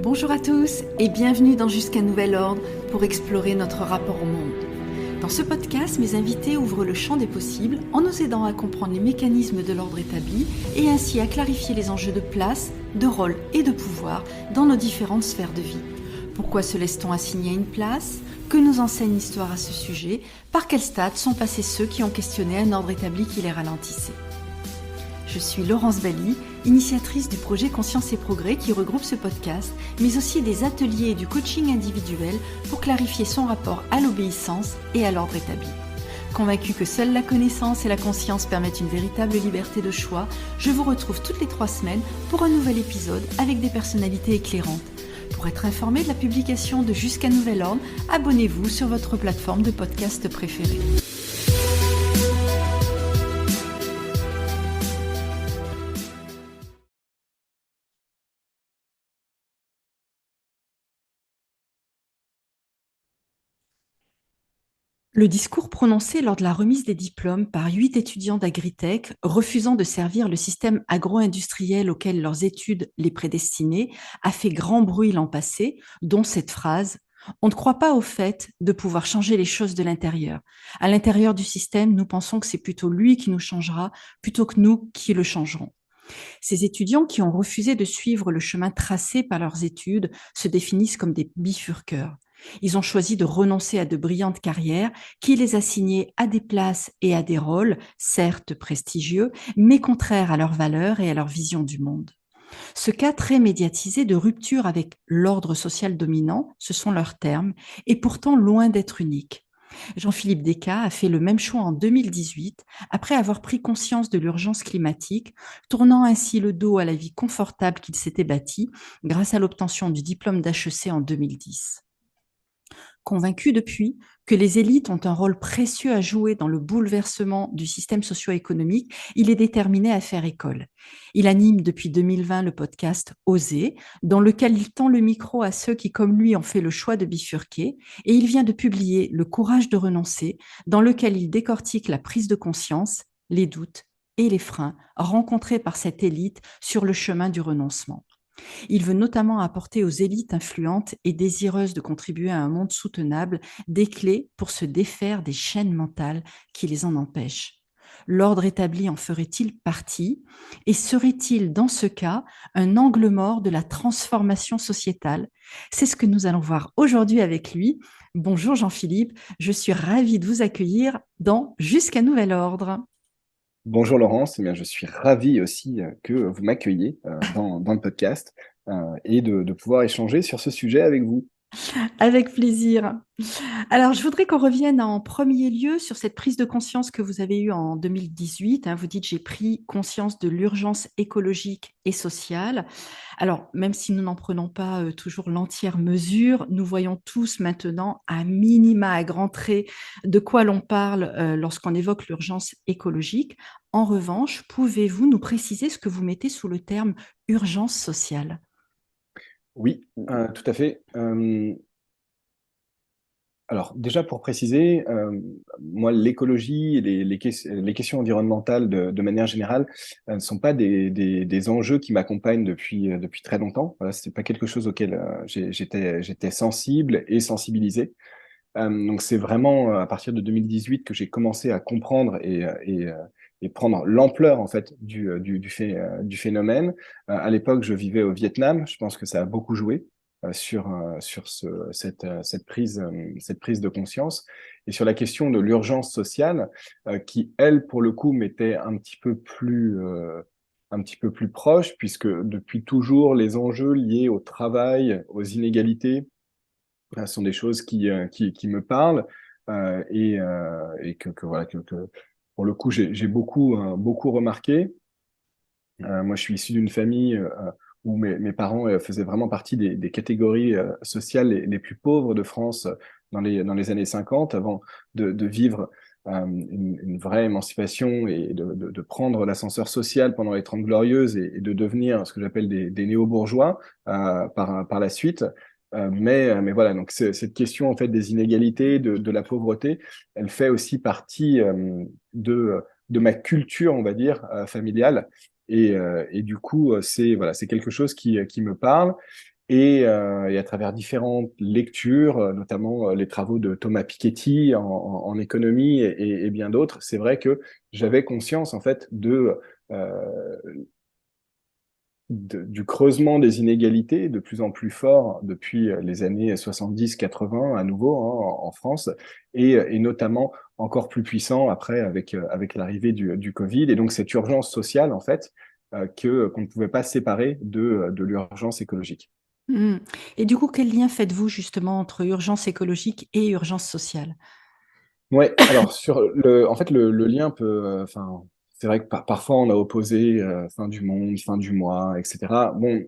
Bonjour à tous et bienvenue dans Jusqu'à nouvel ordre pour explorer notre rapport au monde. Dans ce podcast, mes invités ouvrent le champ des possibles en nous aidant à comprendre les mécanismes de l'ordre établi et ainsi à clarifier les enjeux de place, de rôle et de pouvoir dans nos différentes sphères de vie. Pourquoi se laisse-t-on assigner à une place ? Que nous enseigne l'histoire à ce sujet ? Par quel stade sont passés ceux qui ont questionné un ordre établi qui les ralentissait ? Je suis Laurence Bally, initiatrice du projet Conscience et Progrès qui regroupe ce podcast, mais aussi des ateliers et du coaching individuel pour clarifier son rapport à l'obéissance et à l'ordre établi. Convaincue que seule la connaissance et la conscience permettent une véritable liberté de choix, je vous retrouve toutes les 3 semaines pour un nouvel épisode avec des personnalités éclairantes. Pour être informé de la publication de Jusqu'à nouvel ordre, abonnez-vous sur votre plateforme de podcast préférée. Le discours prononcé lors de la remise des diplômes par 8 étudiants d'Agritech refusant de servir le système agro-industriel auquel leurs études les prédestinaient a fait grand bruit l'an passé, dont cette phrase « On ne croit pas au fait de pouvoir changer les choses de l'intérieur. À l'intérieur du système, nous pensons que c'est plutôt lui qui nous changera plutôt que nous qui le changerons. » Ces étudiants qui ont refusé de suivre le chemin tracé par leurs études se définissent comme des bifurqueurs. Ils ont choisi de renoncer à de brillantes carrières qui les assignaient à des places et à des rôles, certes prestigieux, mais contraires à leurs valeurs et à leur vision du monde. Ce cas très médiatisé de rupture avec l'ordre social dominant, ce sont leurs termes, est pourtant loin d'être unique. Jean-Philippe Descas a fait le même choix en 2018, après avoir pris conscience de l'urgence climatique, tournant ainsi le dos à la vie confortable qu'il s'était bâtie grâce à l'obtention du diplôme d'HEC en 2010. Convaincu depuis que les élites ont un rôle précieux à jouer dans le bouleversement du système socio-économique, il est déterminé à faire école. Il anime depuis 2020 le podcast Oser, dans lequel il tend le micro à ceux qui, comme lui, ont fait le choix de bifurquer, et il vient de publier Le courage de renoncer, dans lequel il décortique la prise de conscience, les doutes et les freins rencontrés par cette élite sur le chemin du renoncement. Il veut notamment apporter aux élites influentes et désireuses de contribuer à un monde soutenable des clés pour se défaire des chaînes mentales qui les en empêchent. L'ordre établi en ferait-il partie? Et serait-il, dans ce cas, un angle mort de la transformation sociétale? C'est ce que nous allons voir aujourd'hui avec lui. Bonjour Jean-Philippe, je suis ravie de vous accueillir dans Jusqu'à nouvel ordre. Bonjour Laurence, eh bien, je suis ravi aussi que vous m'accueilliez dans le podcast et de pouvoir échanger sur ce sujet avec vous. Avec plaisir. Alors, je voudrais qu'on revienne en premier lieu sur cette prise de conscience que vous avez eue en 2018. Vous dites, j'ai pris conscience de l'urgence écologique et sociale. Alors, même si nous n'en prenons pas toujours l'entière mesure, nous voyons tous maintenant, à minima, à grands traits, de quoi l'on parle lorsqu'on évoque l'urgence écologique. En revanche, pouvez-vous nous préciser ce que vous mettez sous le terme urgence sociale ? Oui, tout à fait. Alors déjà pour préciser, moi l'écologie et les questions environnementales de manière générale ne sont pas des enjeux qui m'accompagnent depuis très longtemps. Voilà, c'est pas quelque chose auquel j'étais sensible et sensibilisé. Donc c'est vraiment à partir de 2018 que j'ai commencé à comprendre et prendre l'ampleur en fait du phénomène. À l'époque, je vivais au Vietnam. Je pense que ça a beaucoup joué sur cette prise de conscience et sur la question de l'urgence sociale qui, elle, pour le coup, m'était un petit peu plus proche, puisque depuis toujours, les enjeux liés au travail, aux inégalités, sont des choses qui me parlent et voilà que pour le coup j'ai beaucoup remarqué. Moi, je suis issu d'une famille où mes parents faisaient vraiment partie des catégories sociales les plus pauvres de France dans les années 50, avant de vivre une vraie émancipation et de prendre l'ascenseur social pendant les Trente Glorieuses et de devenir ce que j'appelle des néo-bourgeois par la suite. Mais voilà, donc cette question en fait des inégalités, de la pauvreté, elle fait aussi partie de ma culture, on va dire, familiale. Et du coup, c'est voilà, c'est quelque chose qui me parle. et à travers différentes lectures, notamment les travaux de Thomas Piketty en économie et bien d'autres, c'est vrai que j'avais conscience en fait euh, du creusement des inégalités de plus en plus fort depuis les années 70-80 à nouveau en France et notamment encore plus puissant après avec l'arrivée du Covid et donc cette urgence sociale en fait qu'on ne pouvait pas séparer de l'urgence écologique. Mm. Et du coup, quel lien faites-vous justement entre urgence écologique et urgence sociale? Ouais, alors en fait le lien peut, enfin, c'est vrai que parfois on a opposé fin du monde, fin du mois, etc. Bon,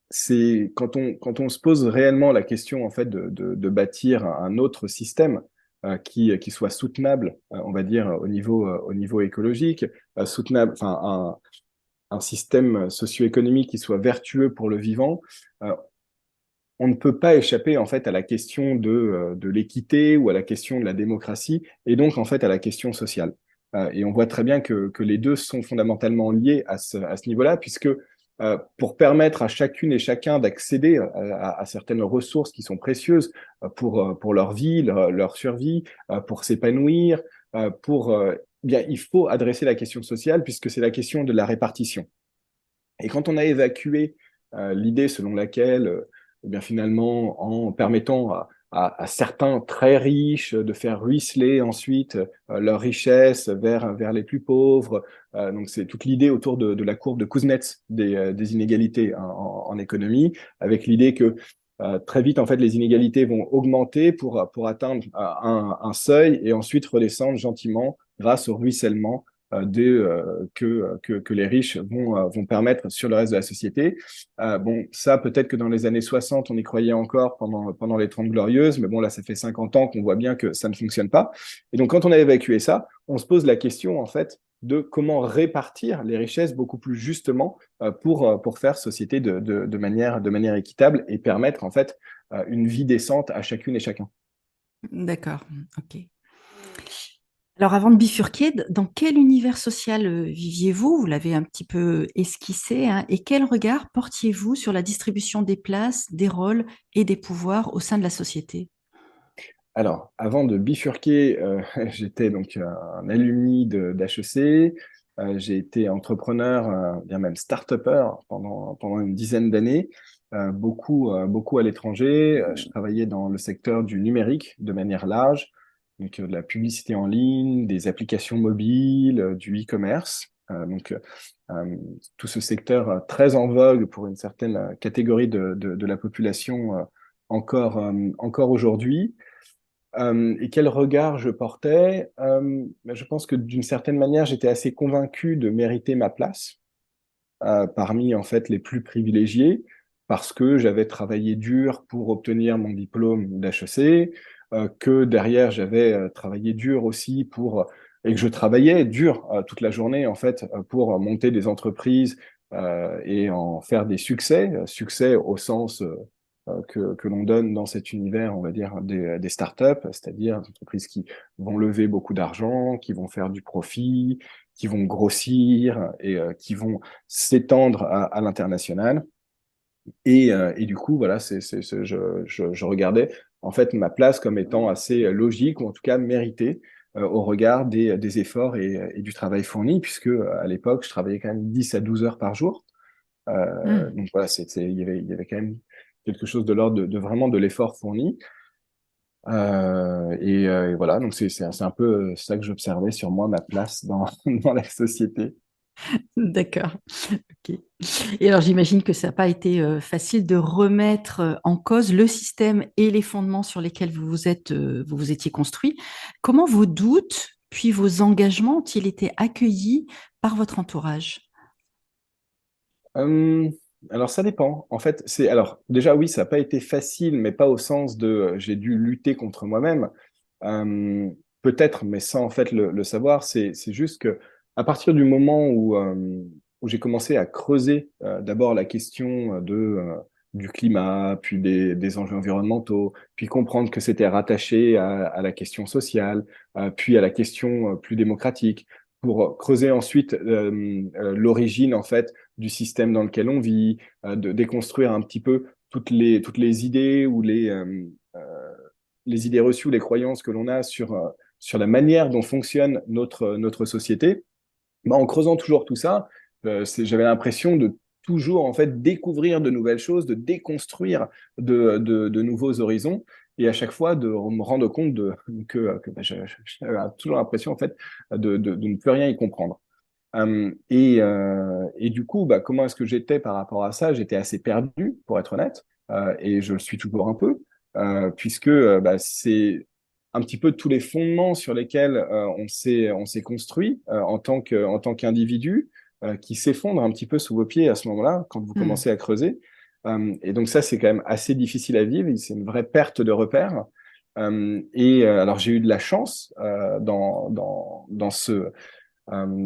c'est quand on se pose réellement la question en fait de bâtir un autre système qui soit soutenable, on va dire au niveau écologique, soutenable, enfin un système socio-économique qui soit vertueux pour le vivant. euh, on ne peut pas échapper en fait à la question de l'équité ou à la question de la démocratie et donc en fait à la question sociale. Et on voit très bien que les deux sont fondamentalement liés à ce niveau-là, puisque pour permettre à chacune et chacun d'accéder à certaines ressources qui sont précieuses pour leur vie, leur survie, pour s'épanouir, bien, il faut adresser la question sociale puisque c'est la question de la répartition. Et quand on a évacué l'idée selon laquelle, eh bien finalement, en permettant à certains très riches de faire ruisseler ensuite leur richesse vers les plus pauvres, donc c'est toute l'idée autour de la courbe de Kuznets des inégalités en économie, avec l'idée que très vite, en fait, les inégalités vont augmenter pour atteindre un seuil et ensuite redescendre gentiment grâce au ruissellement que les riches vont permettre sur le reste de la société. Bon, ça, peut-être que dans les années 60, on y croyait encore pendant les 30 glorieuses, mais bon, là, ça fait 50 ans qu'on voit bien que ça ne fonctionne pas. Et donc, quand on a évacué ça, on se pose la question, en fait, de comment répartir les richesses beaucoup plus justement pour faire société de manière équitable et permettre, en fait, une vie décente à chacune et chacun. D'accord, ok. Alors, avant de bifurquer, dans quel univers social viviez-vous? Vous l'avez un petit peu esquissé, hein, et quel regard portiez-vous sur la distribution des places, des rôles et des pouvoirs au sein de la société? Alors, avant de bifurquer, j'étais donc un alumni d'HEC. J'ai été entrepreneur, bien même start-upper pendant une dizaine d'années, beaucoup à l'étranger. Je travaillais dans le secteur du numérique de manière large, donc de la publicité en ligne, des applications mobiles, du e-commerce. Tout ce secteur très en vogue pour une certaine catégorie de la population encore aujourd'hui. Et quel regard je portais? Ben, je pense que d'une certaine manière, j'étais assez convaincu de mériter ma place parmi en fait les plus privilégiés parce que j'avais travaillé dur pour obtenir mon diplôme d'HEC, que derrière j'avais travaillé dur aussi et que je travaillais dur toute la journée en fait pour monter des entreprises et en faire des succès au sens que l'on donne dans cet univers, on va dire, des startups, c'est-à-dire des entreprises qui vont lever beaucoup d'argent, qui vont faire du profit, qui vont grossir et qui vont s'étendre à l'international. Et du coup, voilà, je regardais en fait ma place comme étant assez logique, ou en tout cas méritée, au regard des efforts et du travail fourni, puisque à l'époque, je travaillais quand même 10 à 12 heures par jour. Hmm. Donc voilà, il y avait quand même quelque chose de l'ordre de vraiment de l'effort fourni. Et voilà, donc c'est un peu ça que j'observais sur moi, ma place dans la société. D'accord. Ok. Et alors, j'imagine que ça n'a pas été facile de remettre en cause le système et les fondements sur lesquels vous vous étiez construit. Comment vos doutes, puis vos engagements ont-ils été accueillis par votre entourage? Euh, alors ça dépend. En fait, alors déjà oui, ça n'a pas été facile, mais pas au sens de j'ai dû lutter contre moi-même. Euh, Peut-être, mais sans en fait le savoir, c'est juste que à partir du moment où j'ai commencé à creuser d'abord la question du climat, puis des enjeux environnementaux, puis comprendre que c'était rattaché à la question sociale, puis à la question plus démocratique, pour creuser ensuite l'origine en fait du système dans lequel on vit, de déconstruire un petit peu toutes les idées ou les idées reçues, les croyances que l'on a sur la manière dont fonctionne notre société. Bah, en creusant toujours tout ça, j'avais l'impression de toujours en fait découvrir de nouvelles choses, de déconstruire de nouveaux horizons, et à chaque fois de me rendre compte que bah, j'avais toujours l'impression en fait de ne plus rien y comprendre. Et du coup, bah, comment est-ce que j'étais par rapport à ça? J'étais assez perdu, pour être honnête, et je le suis toujours un peu, puisque bah, c'est un petit peu tous les fondements sur lesquels on s'est construit en tant qu'individu qui s'effondrent un petit peu sous vos pieds à ce moment-là, quand vous Hmm. commencez à creuser. Et donc ça, c'est quand même assez difficile à vivre, c'est une vraie perte de repères. Alors j'ai eu de la chance dans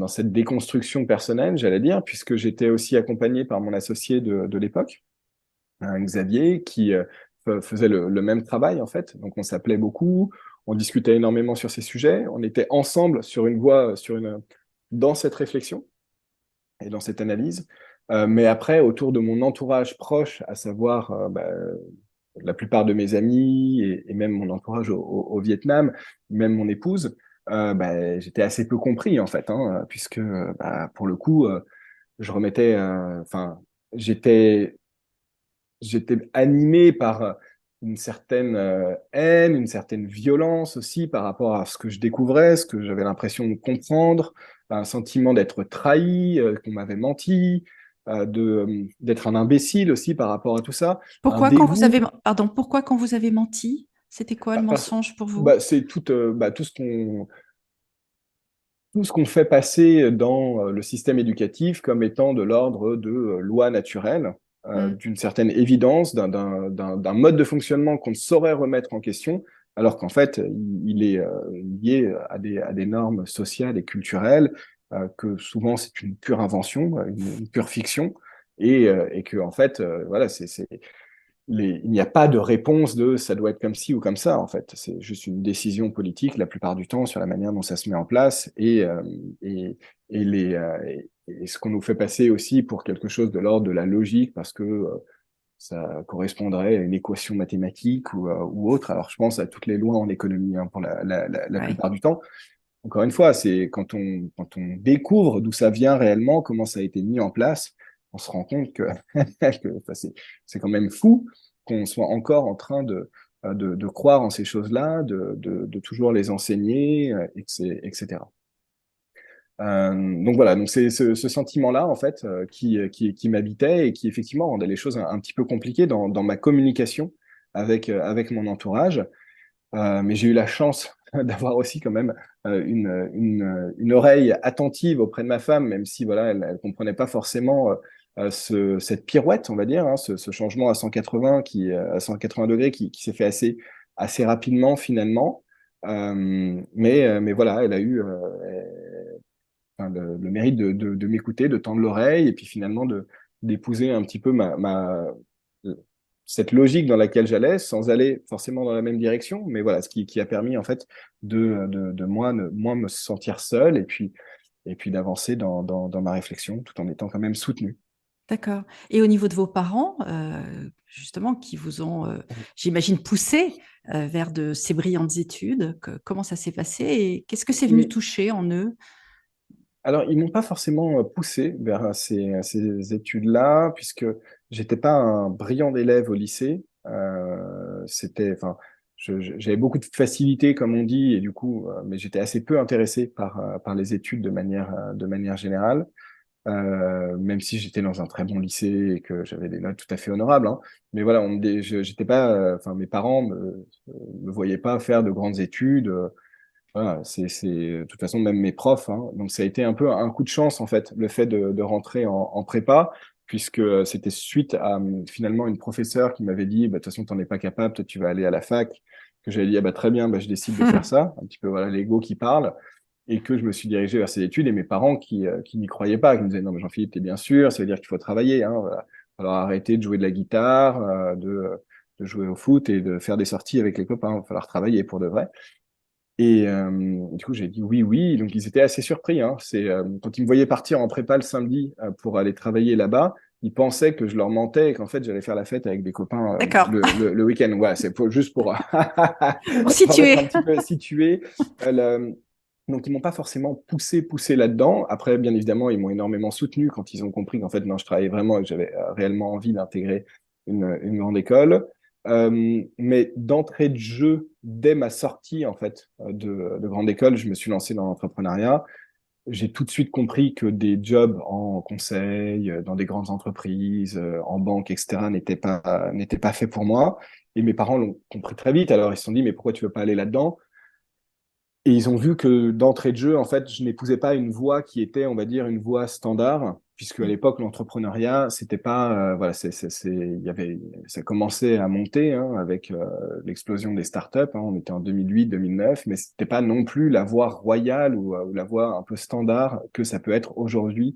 cette déconstruction personnelle, j'allais dire, puisque j'étais aussi accompagné par mon associé de l'époque, Xavier, qui faisait le même travail, en fait. Donc, on s'appelait beaucoup, on discutait énormément sur ces sujets, on était ensemble sur une voie, dans cette réflexion et dans cette analyse. Mais après, autour de mon entourage proche, à savoir bah, la plupart de mes amis et même mon entourage au Vietnam, même mon épouse, bah, j'étais assez peu compris en fait, hein, puisque bah, pour le coup, je remettais, enfin, j'étais j'étais animé par une certaine haine, une certaine violence aussi par rapport à ce que je découvrais, ce que j'avais l'impression de comprendre, un sentiment d'être trahi, qu'on m'avait menti, d'être un imbécile aussi par rapport à tout ça, un dégoût. Pourquoi quand vous avez menti? C'était quoi le mensonge pour vous? Bah, c'est bah, tout ce qu'on fait passer dans le système éducatif comme étant de l'ordre de lois naturelles, Hmm. d'une certaine évidence, d'un mode de fonctionnement qu'on ne saurait remettre en question, alors qu'en fait, il est lié à des normes sociales et culturelles, que souvent c'est une pure invention, une pure fiction, et que en fait, voilà, il n'y a pas de réponse de ça doit être comme ci ou comme ça, en fait. C'est juste une décision politique la plupart du temps sur la manière dont ça se met en place et, et ce qu'on nous fait passer aussi pour quelque chose de l'ordre de la logique parce que ça correspondrait à une équation mathématique ou autre. Alors, je pense à toutes les lois en économie hein, pour la Ouais. plupart du temps. Encore une fois, c'est quand on découvre d'où ça vient réellement, comment ça a été mis en place, on se rend compte que, enfin, c'est quand même fou qu'on soit encore en train de croire en ces choses-là, de toujours les enseigner, etc. Donc voilà, donc c'est ce sentiment-là en fait qui m'habitait et qui effectivement rendait les choses un petit peu compliquées dans ma communication avec mon entourage. Mais j'ai eu la chance d'avoir aussi quand même une oreille attentive auprès de ma femme, même si voilà, elle comprenait pas forcément cette pirouette, on va dire, hein, ce changement à 180 à 180 degrés qui s'est fait assez rapidement finalement. Mais voilà, elle a eu enfin, le mérite de m'écouter, de tendre l'oreille et puis finalement d'épouser un petit peu cette logique dans laquelle j'allais, sans aller forcément dans la même direction, mais voilà, qui a permis en fait de moi me sentir seul et puis d'avancer dans ma réflexion tout en étant quand même soutenu. D'accord. Et au niveau de vos parents, justement, qui vous ont, j'imagine, poussé vers de ces brillantes études, comment ça s'est passé et qu'est-ce que c'est venu Et, toucher en eux? alors, ils m'ont pas forcément poussé vers ces études-là, puisque j'étais pas un brillant élève au lycée. Enfin, j'avais beaucoup de facilité, comme on dit, et du coup, mais j'étais assez peu intéressé par les études de manière générale, même si j'étais dans un très bon lycée et que j'avais des notes tout à fait honorables, hein. Mais voilà, j'étais pas, enfin, mes parents me voyaient pas faire de grandes études. Voilà, de toute façon, même mes profs, hein. Donc, ça a été un peu un coup de chance, en fait, le fait de rentrer en prépa, puisque c'était suite à finalement une professeure qui m'avait dit, bah, de toute façon, tu n'en es pas capable, toi, tu vas aller à la fac. Que j'avais dit, ah, bah, très bien, bah, je décide de faire ça. Un petit peu, voilà, l'ego qui parle. Et que je me suis dirigé vers ces études et mes parents qui n'y croyaient pas, qui me disaient, non, mais Jean-Philippe, t'es bien sûr, ça veut dire qu'il faut travailler, hein. Voilà. Alors, arrêter de jouer de la guitare, de jouer au foot et de faire des sorties avec les copains. Il va falloir travailler pour de vrai. Et du coup, j'ai dit oui, oui. Donc, ils étaient assez surpris. Hein. Quand ils me voyaient partir en prépa le samedi pour aller travailler là-bas, ils pensaient que je leur mentais et qu'en fait, j'allais faire la fête avec des copains D'accord. le week-end. Ouais, juste pour, Pour pour être situer. un petit peu situé. Euh, le- Donc, ils m'ont pas forcément poussé là-dedans. Après, bien évidemment, ils m'ont énormément soutenu quand ils ont compris qu'en fait, non, je travaillais vraiment et que j'avais réellement envie d'intégrer une grande école. Mais d'entrée de jeu, dès ma sortie en fait de grande école, je me suis lancé dans l'entrepreneuriat. J'ai tout de suite compris que des jobs en conseil, dans des grandes entreprises, en banque, etc., n'étaient pas faits pour moi. Et mes parents l'ont compris très vite. Alors ils se sont dit, mais pourquoi tu veux pas aller là-dedans? Et ils ont vu que d'entrée de jeu, en fait, je n'épousais pas une voie qui était, on va dire, une voie standard, puisque à l'époque, l'entrepreneuriat, c'était pas, voilà, il y avait, ça commençait à monter hein, avec l'explosion des startups. Hein, on était en 2008-2009, mais c'était pas non plus la voie royale ou la voie un peu standard que ça peut être aujourd'hui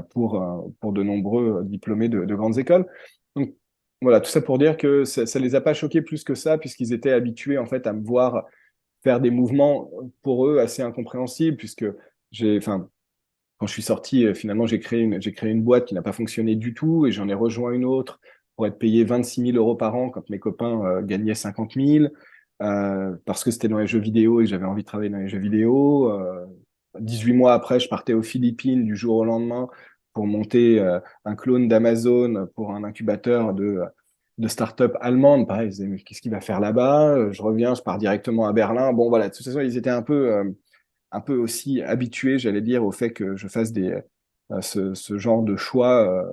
pour de nombreux diplômés de grandes écoles. Donc voilà, tout ça pour dire que ça les a pas choqués plus que ça, puisqu'ils étaient habitués en fait à me voir faire des mouvements pour eux assez incompréhensibles, puisque enfin, quand je suis sorti, finalement, j'ai créé une boîte qui n'a pas fonctionné du tout et j'en ai rejoint une autre pour être payé 26 000 euros par an quand mes copains gagnaient 50 000, parce que c'était dans les jeux vidéo et que j'avais envie de travailler dans les jeux vidéo. 18 mois après, je partais aux Philippines du jour au lendemain pour monter un clone d'Amazon pour un incubateur de start-up allemande. Pareil, ils disaient, mais qu'est-ce qu'il va faire là-bas? Je reviens, je pars directement à Berlin. Bon, voilà, de toute façon, ils étaient un peu aussi habitués, j'allais dire, au fait que je fasse ce genre de choix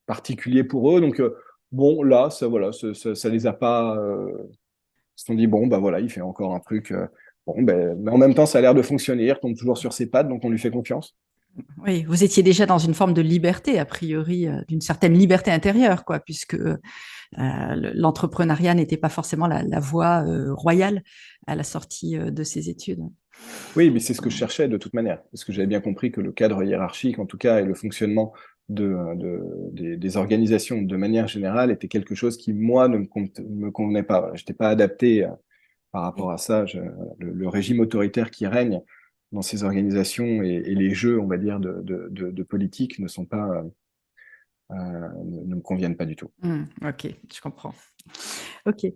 particulier pour eux. Donc, bon, là, voilà, ça les a pas. Ils se sont dit, bon, bah voilà, il fait encore un truc. Bon, ben, mais en même temps, ça a l'air de fonctionner. Il retombe toujours sur ses pattes, donc on lui fait confiance. Oui, vous étiez déjà dans une forme de liberté, a priori, d'une certaine liberté intérieure, quoi, puisque l'entrepreneuriat n'était pas forcément la voie royale à la sortie de ses études. Oui, mais c'est ce que je cherchais de toute manière, parce que j'avais bien compris que le cadre hiérarchique, en tout cas, et le fonctionnement des organisations de manière générale était quelque chose qui, moi, ne me convenait pas. Voilà, je n'étais pas adapté par rapport à ça. Le régime autoritaire qui règne dans ces organisations et les jeux, on va dire, de politique ne sont pas, ne me conviennent pas du tout. Ok, je comprends. Ok.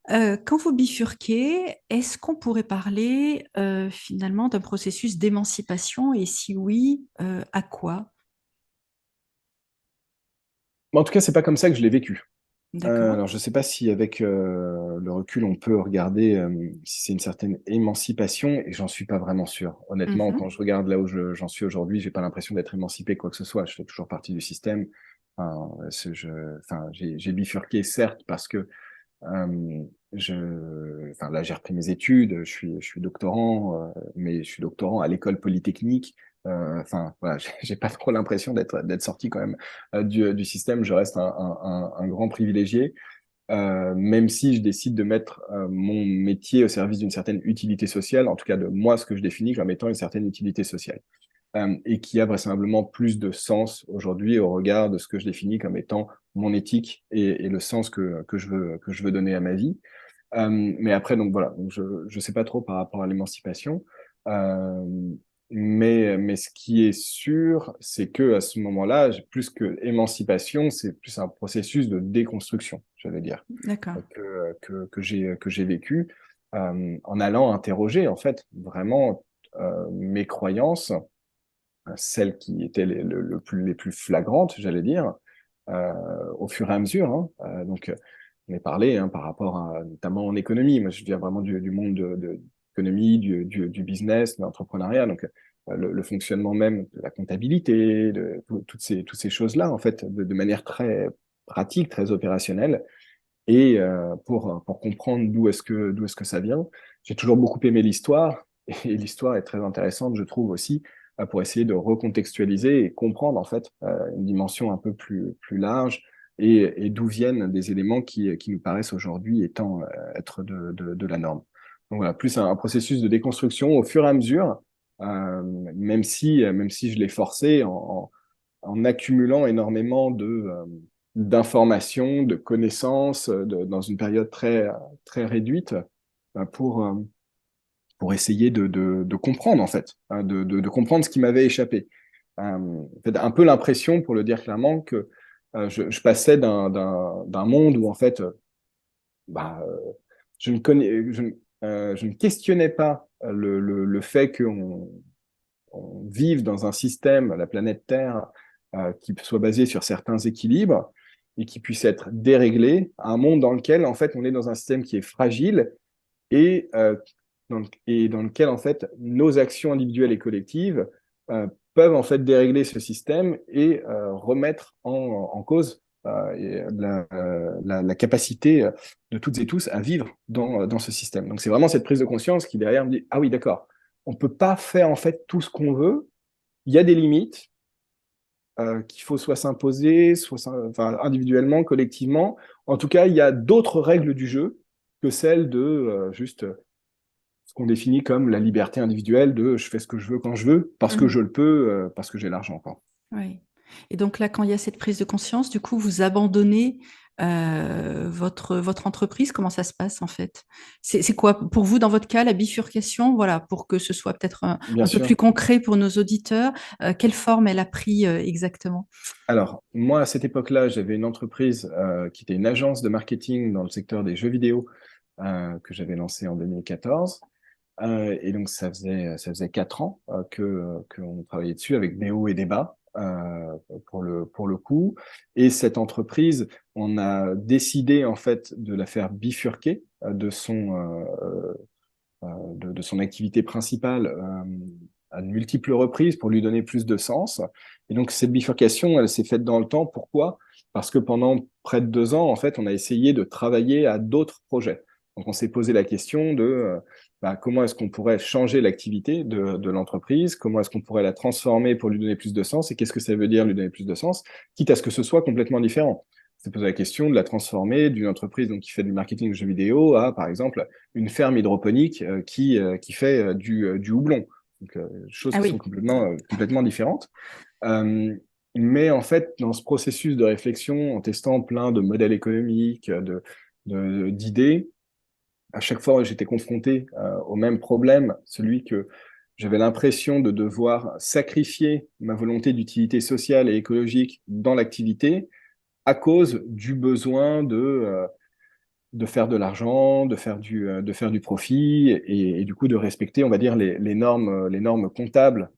Quand vous bifurquez, est-ce qu'on pourrait parler finalement d'un processus d'émancipation et si oui, à quoi? Mais en tout cas, c'est pas comme ça que je l'ai vécu. D'accord. Alors, je ne sais pas si avec le recul, on peut regarder si c'est une certaine émancipation, et j'en suis pas vraiment sûr. Honnêtement, Mhm. quand je regarde là où j'en suis aujourd'hui, j'ai pas l'impression d'être émancipé quoi que ce soit. Je fais toujours partie du système. Enfin, j'ai bifurqué, certes, parce que enfin, là, j'ai repris mes études, je suis doctorant, mais je suis doctorant à l'école polytechnique. Enfin, voilà, j'ai pas trop l'impression d'être sorti quand même du système. Je reste un grand privilégié, même si je décide de mettre mon métier au service d'une certaine utilité sociale, en tout cas de moi, ce que je définis comme étant une certaine utilité sociale, et qui a vraisemblablement plus de sens aujourd'hui au regard de ce que je définis comme étant mon éthique et le sens que je veux donner à ma vie. Mais après, donc voilà, donc je ne sais pas trop par rapport à l'émancipation. Euh, mais ce qui est sûr, c'est que à ce moment-là, plus que émancipation, c'est plus un processus de déconstruction, j'allais dire, D'accord. que j'ai vécu en allant interroger en fait vraiment mes croyances, celles qui étaient les plus flagrantes, j'allais dire, au fur et à mesure. Hein. On est parlé hein, par rapport à, notamment en économie. Moi, je viens vraiment du monde de l'économie, du business, de l'entrepreneuriat. Donc, le fonctionnement même de la comptabilité, toutes ces choses-là, en fait, de manière très pratique, très opérationnelle. Et pour comprendre d'où est-ce que ça vient, j'ai toujours beaucoup aimé l'histoire. Et l'histoire est très intéressante, je trouve aussi, pour essayer de recontextualiser et comprendre, en fait, une dimension un peu plus large et d'où viennent des éléments qui nous paraissent aujourd'hui étant être de la norme. Donc voilà, plus un processus de déconstruction au fur et à mesure, même si je l'ai forcé en accumulant énormément d'informations, de connaissances dans une période très réduite pour essayer de comprendre, en fait, hein, de comprendre ce qui m'avait échappé. En fait, un peu l'impression, pour le dire clairement, que je passais d'un monde où, en fait, bah, je ne connais, je ne questionnais pas le fait qu'on on vive dans un système, la planète Terre, qui soit basé sur certains équilibres et qui puisse être déréglé, à un monde dans lequel, en fait, on est dans un système qui est fragile et, et dans lequel, en fait, nos actions individuelles et collectives peuvent, en fait, dérégler ce système et remettre en cause la capacité de toutes et tous à vivre dans ce système. Donc, c'est vraiment cette prise de conscience qui, derrière, me dit, ah oui, d'accord, on ne peut pas faire, en fait, tout ce qu'on veut, il y a des limites qu'il faut soit s'imposer, enfin, individuellement, collectivement. En tout cas, il y a d'autres règles du jeu que celles de juste ce qu'on définit comme la liberté individuelle de je fais ce que je veux quand je veux, parce que Mhm. je le peux, parce que j'ai l'argent, quoi. Oui. Et donc là, quand il y a cette prise de conscience, du coup, vous abandonnez votre entreprise. Comment ça se passe en fait? C'est quoi pour vous, dans votre cas, la bifurcation? Voilà, pour que ce soit peut-être Bien un peu plus sûr. concret pour nos auditeurs. Quelle forme elle a pris exactement? Alors, moi, à cette époque-là, j'avais une entreprise qui était une agence de marketing dans le secteur des jeux vidéo que j'avais lancée en 2014. Et donc, ça faisait 4 ans qu'on travaillait dessus avec des hauts et des bas pour le coup. Et cette entreprise, on a décidé en fait de la faire bifurquer de son activité principale à de multiples reprises pour lui donner plus de sens. Et donc, cette bifurcation, elle s'est faite dans le temps. Pourquoi? Parce que pendant près de 2 ans, en fait, on a essayé de travailler à d'autres projets. Donc, on s'est posé la question de comment est-ce qu'on pourrait changer l'activité de l'entreprise, comment est-ce qu'on pourrait la transformer pour lui donner plus de sens, et qu'est-ce que ça veut dire lui donner plus de sens, quitte à ce que ce soit complètement différent. On s'est posé la question de la transformer d'une entreprise donc, qui fait du marketing de jeux vidéo à, par exemple, une ferme hydroponique qui fait du houblon. Donc, choses Ah qui sont oui. complètement différentes. Euh, mais en fait, dans ce processus de réflexion, en testant plein de modèles économiques, d'idées, à chaque fois, j'étais confronté au même problème, celui que j'avais l'impression de devoir sacrifier ma volonté d'utilité sociale et écologique dans l'activité à cause du besoin de faire de l'argent, de faire du profit et du coup de respecter, on va dire, les normes comptables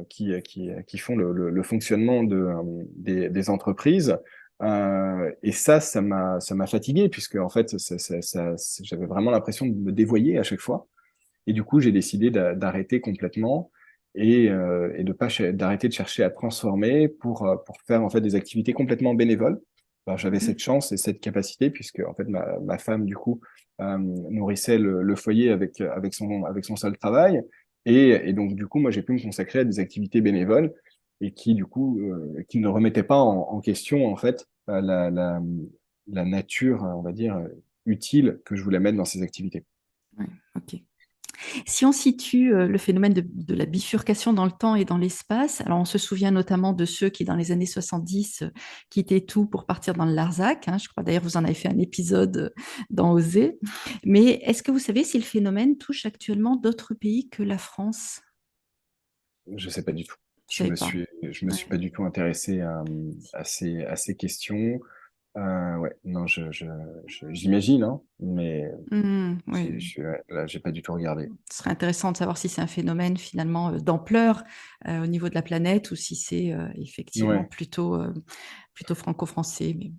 qui font le fonctionnement des entreprises. Et ça m'a fatigué puisque en fait, j'avais vraiment l'impression de me dévoyer à chaque fois. Et du coup, j'ai décidé d'arrêter complètement et d'arrêter de chercher à transformer pour faire en fait des activités complètement bénévoles. Alors, j'avais Mhm. cette chance et cette capacité puisque en fait ma femme du coup nourrissait le foyer avec son seul travail et donc du coup moi j'ai pu me consacrer à des activités bénévoles et qui du coup qui ne remettaient pas en question en fait la nature on va dire utile que je voulais mettre dans ces activités. Ouais, ok. Si on situe le phénomène de la bifurcation dans le temps et dans l'espace, alors on se souvient notamment de ceux qui, dans les années 70, quittaient tout pour partir dans le Larzac, hein. Je crois d'ailleurs vous en avez fait un épisode dans Oser. Mais est-ce que vous savez si le phénomène touche actuellement d'autres pays que la France? Je sais pas du tout. Vous Je savez me pas. suis, je me suis Ouais. pas du tout intéressé à ces questions. Ouais, non, j'imagine, hein, mais Oui, oui. ouais, là, j'ai pas du tout regardé. Ce serait intéressant de savoir si c'est un phénomène finalement d'ampleur au niveau de la planète ou si c'est effectivement Ouais. plutôt franco-français. Mais...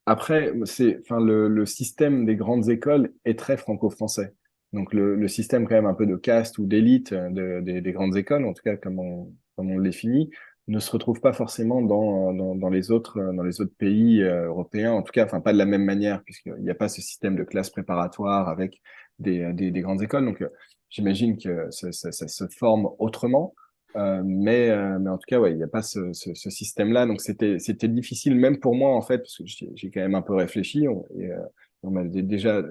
Après, enfin, le système des grandes écoles est très franco-français. Donc, le système quand même un peu de caste ou d'élite des grandes écoles, en tout cas comme on le définit, ne se retrouve pas forcément dans les autres pays européens, en tout cas, enfin, pas de la même manière, puisqu'il n'y a pas ce système de classe préparatoire avec des grandes écoles. Donc, j'imagine que ça se forme autrement. Mais en tout cas, ouais, il n'y a pas ce système-là. Donc, c'était difficile, même pour moi, en fait, parce que j'ai quand même un peu réfléchi on m'a déjà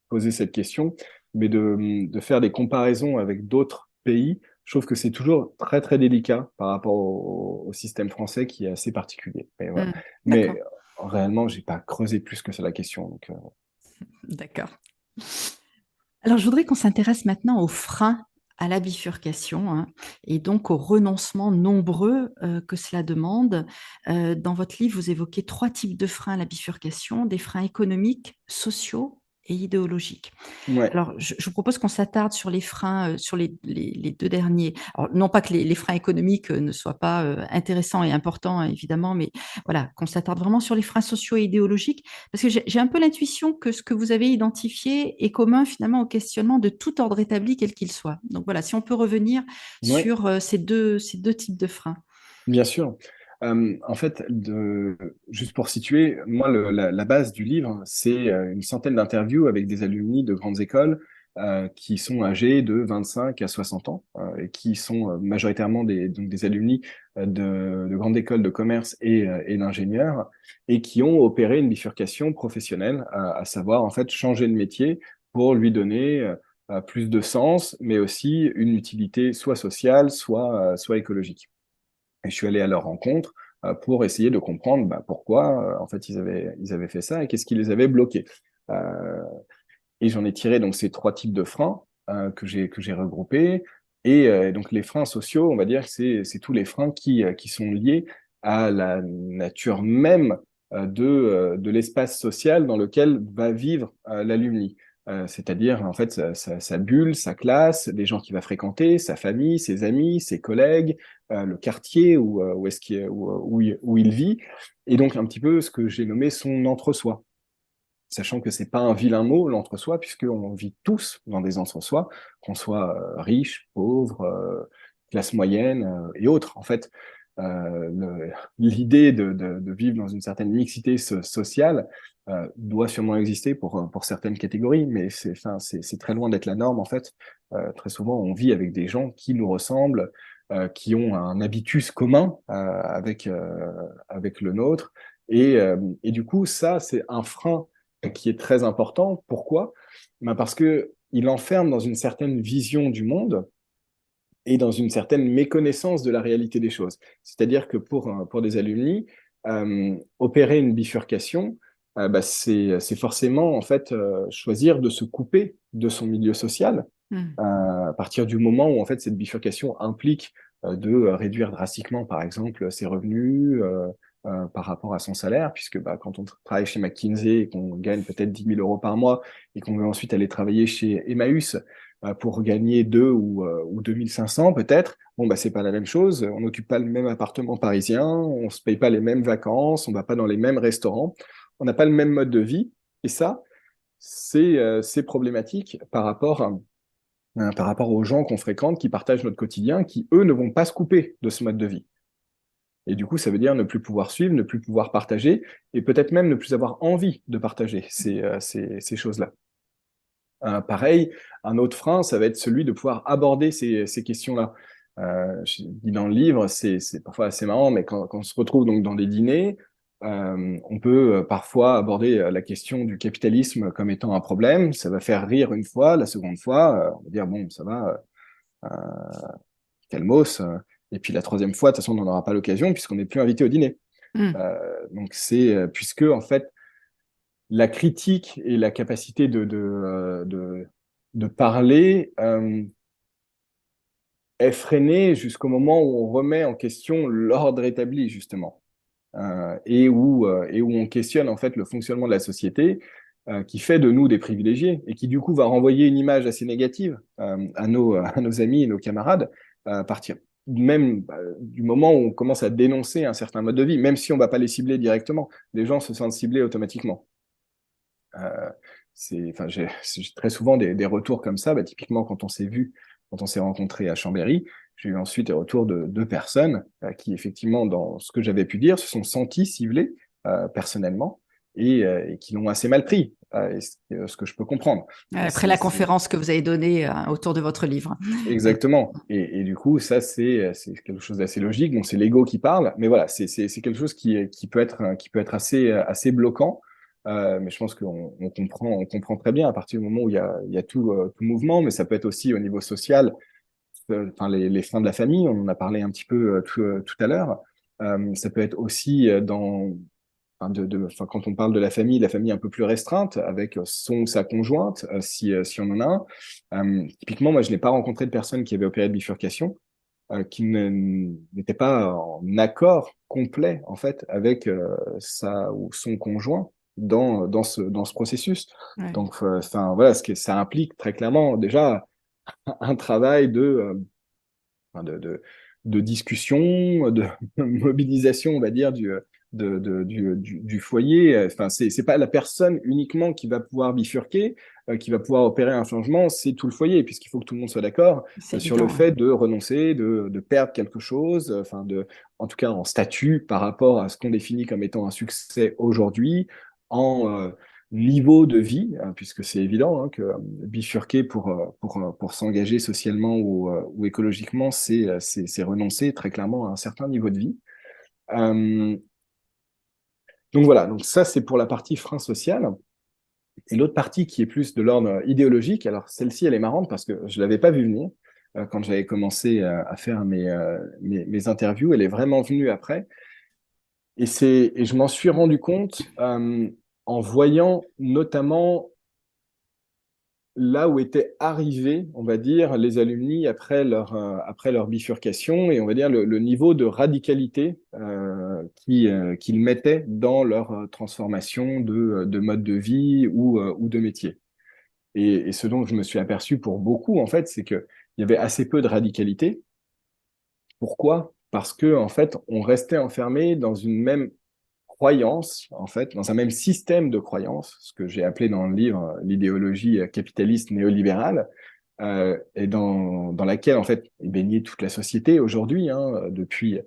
posé cette question, mais de faire des comparaisons avec d'autres pays, je trouve que c'est toujours très, très délicat par rapport au système français qui est assez particulier. Et voilà. D'accord, Mais réellement, j'ai pas creusé plus que ça la question. Donc, d'accord. Alors, je voudrais qu'on s'intéresse maintenant aux freins à la bifurcation, hein, et donc aux renoncements nombreux que cela demande. Dans votre livre, vous évoquez trois types de freins à la bifurcation, des freins économiques, sociaux et idéologiques. Ouais, Alors, je vous propose qu'on s'attarde sur les freins, sur les deux derniers. Alors, non pas que les freins économiques ne soient pas intéressants et importants, hein, évidemment, mais voilà, qu'on s'attarde vraiment sur les freins sociaux et idéologiques, parce que j'ai un peu l'intuition que ce que vous avez identifié est commun finalement au questionnement de tout ordre établi, quel qu'il soit. Donc voilà, si on peut revenir ouais. sur ces deux types de freins. Bien sûr. En fait, juste pour situer, moi, la base du livre, c'est une centaine d'interviews avec des alumni de grandes écoles qui sont âgés de 25 à 60 ans et qui sont majoritairement donc des alumni de grandes écoles de commerce et d'ingénieurs et qui ont opéré une bifurcation professionnelle, à savoir en fait changer de métier pour lui donner plus de sens, mais aussi une utilité soit sociale, soit écologique. Et je suis allé à leur rencontre pour essayer de comprendre pourquoi en fait ils avaient fait ça et qu'est-ce qui les avait bloqués. Euh, et j'en ai tiré donc ces trois types de freins que j'ai regroupés. Et donc les freins sociaux, on va dire que c'est tous les freins qui sont liés à la nature même de l'espace social dans lequel va vivre l'alumni. C'est-à-dire en fait sa bulle, sa classe, les gens qu'il va fréquenter, sa famille, ses amis, ses collègues, le quartier où est-ce qu'il, où il vit, et donc un petit peu ce que j'ai nommé son entre-soi, sachant que c'est pas un vilain mot, l'entre-soi, puisqu'on vit tous dans des entre-soi, qu'on soit riche, pauvre, classe moyenne et autres. En fait, l'idée de vivre dans une certaine mixité sociale doit sûrement exister pour certaines catégories, mais c'est très loin d'être la norme, en fait. Très souvent, on vit avec des gens qui nous ressemblent, qui ont un habitus commun avec le nôtre. Et du coup, ça, c'est un frein qui est très important. Pourquoi? Parce que il enferme dans une certaine vision du monde et dans une certaine méconnaissance de la réalité des choses. C'est-à-dire que pour des alumni, opérer une bifurcation, c'est forcément en fait choisir de se couper de son milieu social Hmm. à partir du moment où en fait cette bifurcation implique de réduire drastiquement, par exemple, ses revenus par rapport à son salaire, puisque quand on travaille chez McKinsey et qu'on gagne peut-être 10 000 euros par mois et qu'on veut ensuite aller travailler chez Emmaüs pour gagner 2 ou 2500 peut-être, bon, c'est pas la même chose. On n'occupe pas le même appartement parisien, on se paye pas les mêmes vacances, on va pas dans les mêmes restaurants, on n'a pas le même mode de vie. Et ça, c'est problématique par rapport aux gens qu'on fréquente, qui partagent notre quotidien, qui, eux, ne vont pas se couper de ce mode de vie. Et du coup, ça veut dire ne plus pouvoir suivre, ne plus pouvoir partager, et peut-être même ne plus avoir envie de partager ces choses-là. Pareil, un autre frein, ça va être celui de pouvoir aborder ces questions-là. Je dis dans le livre, c'est parfois assez marrant, mais quand on se retrouve donc dans des dîners, on peut parfois aborder la question du capitalisme comme étant un problème. Ça va faire rire une fois, la seconde fois, on va dire bon, ça va, calmos. Et puis la troisième fois, de toute façon, on n'en aura pas l'occasion puisqu'on n'est plus invité au dîner. Hmm. Donc c'est puisque en fait la critique et la capacité de parler est freinée jusqu'au moment où on remet en question l'ordre établi justement et où on questionne en fait le fonctionnement de la société qui fait de nous des privilégiés et qui du coup va renvoyer une image assez négative à nos amis et nos camarades à partir même du moment où on commence à dénoncer un certain mode de vie, même si on ne va pas les cibler directement, les gens se sentent ciblés automatiquement. Euh, j'ai très souvent des retours comme ça, typiquement quand on s'est rencontrés à Chambéry, j'ai eu ensuite des retours de deux personnes qui, effectivement, dans ce que j'avais pu dire, se sont sentis ciblés personnellement et qui l'ont assez mal pris, ce que je peux comprendre. Après C'est la conférence que vous avez donnée autour de votre livre. exactement. Et du coup, ça, c'est quelque chose d'assez logique. Bon, c'est l'ego qui parle, mais voilà, c'est quelque chose qui peut être assez bloquant. Mais je pense on comprend très bien à partir du moment où il y a tout mouvement, mais ça peut être aussi au niveau social, enfin, les freins de la famille, on en a parlé un petit peu tout à l'heure. Ça peut être aussi enfin, quand on parle de la famille un peu plus restreinte, avec son ou sa conjointe, si on en a un. Typiquement, moi, je n'ai pas rencontré de personne qui avait opéré de bifurcation, qui n'était pas en accord complet, en fait, avec sa ou son conjoint dans ce processus. Ouais. Donc, enfin, voilà, ça implique très clairement déjà un travail enfin, de discussion, de mobilisation, on va dire, du foyer. Enfin, c'est pas la personne uniquement qui va pouvoir bifurquer, qui va pouvoir opérer un changement, c'est tout le foyer, puisqu'il faut que tout le monde soit d'accord C'est sur le évident, ouais. fait de renoncer, de perdre quelque chose, enfin, en tout cas en statut par rapport à ce qu'on définit comme étant un succès aujourd'hui, en niveau de vie, hein, puisque c'est évident hein, que bifurquer pour s'engager socialement ou écologiquement, c'est renoncer très clairement à un certain niveau de vie. Euh, donc voilà, donc ça c'est pour la partie frein social. Et l'autre partie qui est plus de l'ordre idéologique, alors celle-ci elle est marrante parce que je l'avais pas vue venir quand j'avais commencé à faire mes interviews, elle est vraiment venue après. Et je m'en suis rendu compte en voyant notamment là où étaient arrivés, on va dire, les alumni après leur bifurcation et on va dire le niveau de radicalité qu'ils mettaient dans leur transformation de mode de vie ou de métier. Et ce dont je me suis aperçu pour beaucoup, en fait, c'est qu'il y avait assez peu de radicalité. Pourquoi? Parce que, en fait, on restait enfermé dans une même croyance, en fait, dans un même système de croyances, ce que j'ai appelé dans le livre l'idéologie capitaliste néolibérale, et dans laquelle, en fait, est baignée toute la société aujourd'hui, hein, depuis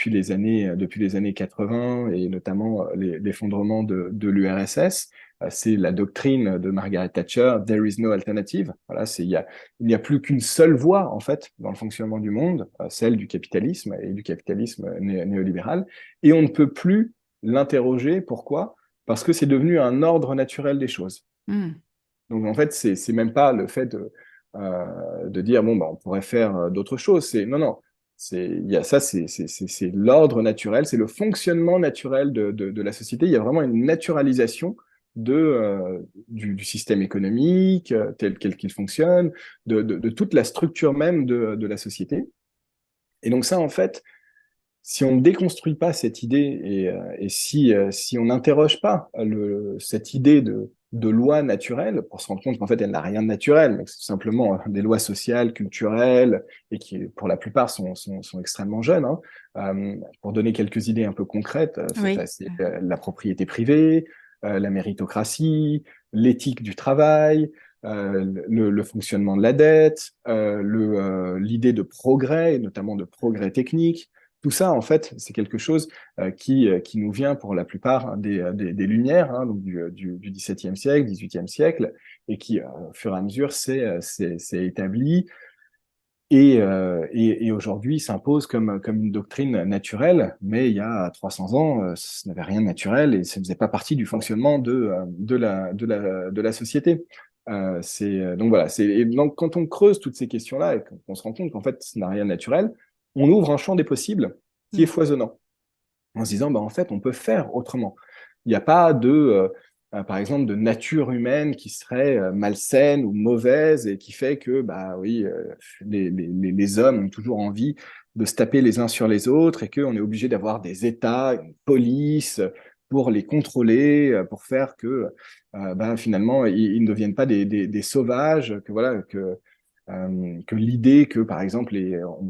les années 80 et notamment l'effondrement de l'URSS. C'est la doctrine de Margaret Thatcher, There is no alternative. Voilà, il n'y a plus qu'une seule voie, en fait, dans le fonctionnement du monde, celle du capitalisme et du capitalisme néolibéral. Et on ne peut plus l'interroger. Pourquoi? Parce que c'est devenu un ordre naturel des choses. Hmm. Donc en fait, c'est même pas le fait de dire bon bah on pourrait faire d'autres choses. C'est non non. Il y a ça, c'est l'ordre naturel, c'est le fonctionnement naturel de la société. Il y a vraiment une naturalisation du système économique tel qu'il fonctionne, de toute la structure même de la société. Et donc ça, en fait, si on ne déconstruit pas cette idée et si on n'interroge pas cette idée de loi naturelle, pour se rendre compte qu'en fait, elle n'a rien de naturel, mais que c'est tout simplement des lois sociales, culturelles, et qui, pour la plupart, sont extrêmement jeunes. Hein. Pour donner quelques idées un peu concrètes, Oui. c'est la propriété privée, la méritocratie, l'éthique du travail, le fonctionnement de la dette, l'idée de progrès, et notamment de progrès technique. Tout ça, en fait, c'est quelque chose qui nous vient pour la plupart des Lumières, hein, donc du XVIIe siècle, XVIIIe siècle, et qui, au fur et à mesure, s'est établi et aujourd'hui s'impose comme une doctrine naturelle, mais il y a 300 ans, ce n'avait rien de naturel et ça ne faisait pas partie du fonctionnement de la société. Donc voilà, et donc quand on creuse toutes ces questions-là et qu'on se rend compte qu'en fait, ça n'a rien de naturel, on ouvre un champ des possibles qui est Hmm. foisonnant en se disant, bah, en fait, on peut faire autrement. Il n'y a pas par exemple, de nature humaine qui serait malsaine ou mauvaise et qui fait que, bah oui, les hommes ont toujours envie de se taper les uns sur les autres et qu'on est obligé d'avoir des États, une police pour les contrôler, pour faire que, bah, finalement, ils ne deviennent pas des sauvages, que voilà, que l'idée que, par exemple,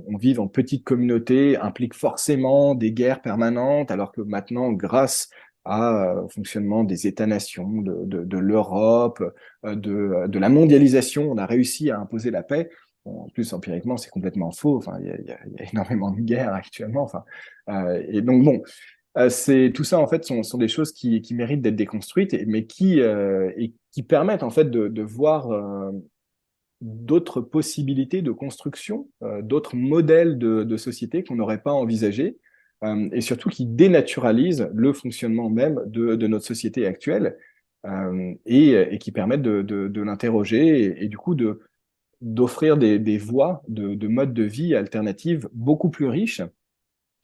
on vive en petite communauté implique forcément des guerres permanentes, alors que maintenant, grâce au fonctionnement des États-nations, de l'Europe, de la mondialisation, on a réussi à imposer la paix. Bon, en plus, empiriquement, c'est complètement faux. Enfin, il y a énormément de guerres actuellement. Enfin, et donc, bon, tout ça, en fait, sont des choses qui méritent d'être déconstruites, mais et qui permettent, en fait, de voir d'autres possibilités de construction, d'autres modèles de société qu'on n'aurait pas envisagés, et surtout qui dénaturalisent le fonctionnement même de notre société actuelle, et qui permettent de l'interroger et du coup d'offrir des voies de modes de vie alternatives beaucoup plus riches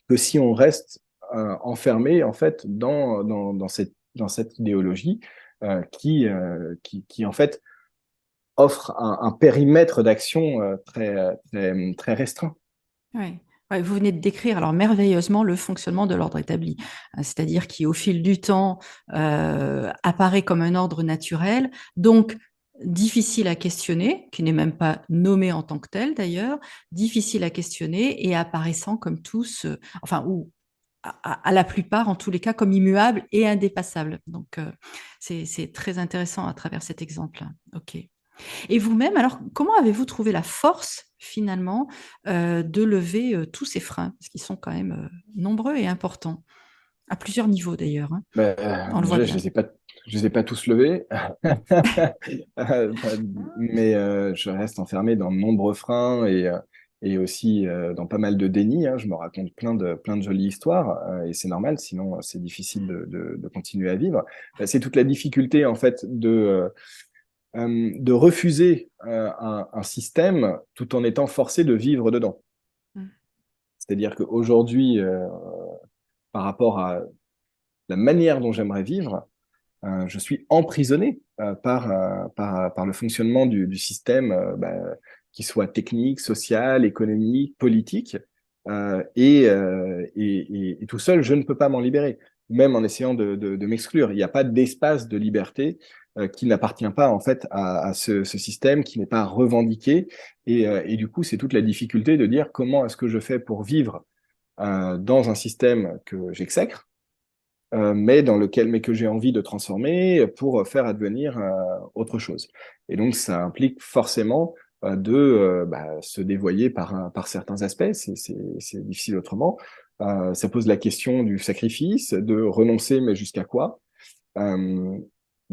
que si on reste enfermés en fait dans cette idéologie qui en fait offre un périmètre d'action très restreint. Ouais. Ouais, vous venez de décrire alors merveilleusement le fonctionnement de l'ordre établi, c'est-à-dire qui au fil du temps apparaît comme un ordre naturel, donc difficile à questionner, qui n'est même pas nommé en tant que tel d'ailleurs, difficile à questionner et apparaissant comme tous, enfin ou à la plupart en tous les cas comme immuable et indépassable. Donc c'est très intéressant à travers cet exemple. Ok. Et vous-même, alors, comment avez-vous trouvé la force, finalement, de lever tous ces freins, parce qu'ils sont quand même nombreux et importants, à plusieurs niveaux d'ailleurs, hein, Ben, on le voit déjà, bien. je les ai pas tous levés, Euh, mais je reste enfermé dans de nombreux freins et aussi dans pas mal de déni, hein. Je me raconte plein de jolies histoires et c'est normal, sinon c'est difficile de continuer à vivre. C'est toute la difficulté en fait de refuser un système tout en étant forcé de vivre dedans. Mm. C'est-à-dire qu'aujourd'hui, par rapport à la manière dont j'aimerais vivre, je suis emprisonné par le fonctionnement du système, qu'il soit technique, social, économique, politique. Et tout seul, je ne peux pas m'en libérer, même en essayant de m'exclure. Il n'y a pas d'espace de liberté qui n'appartient pas en fait à ce système, qui n'est pas revendiqué. Et du coup, c'est toute la difficulté de dire comment est-ce que je fais pour vivre dans un système que j'exècre, mais que j'ai envie de transformer pour faire advenir autre chose. Et donc, ça implique forcément se dévoyer par certains aspects, c'est difficile autrement. Ça pose la question du sacrifice, de renoncer, mais jusqu'à quoi? Euh,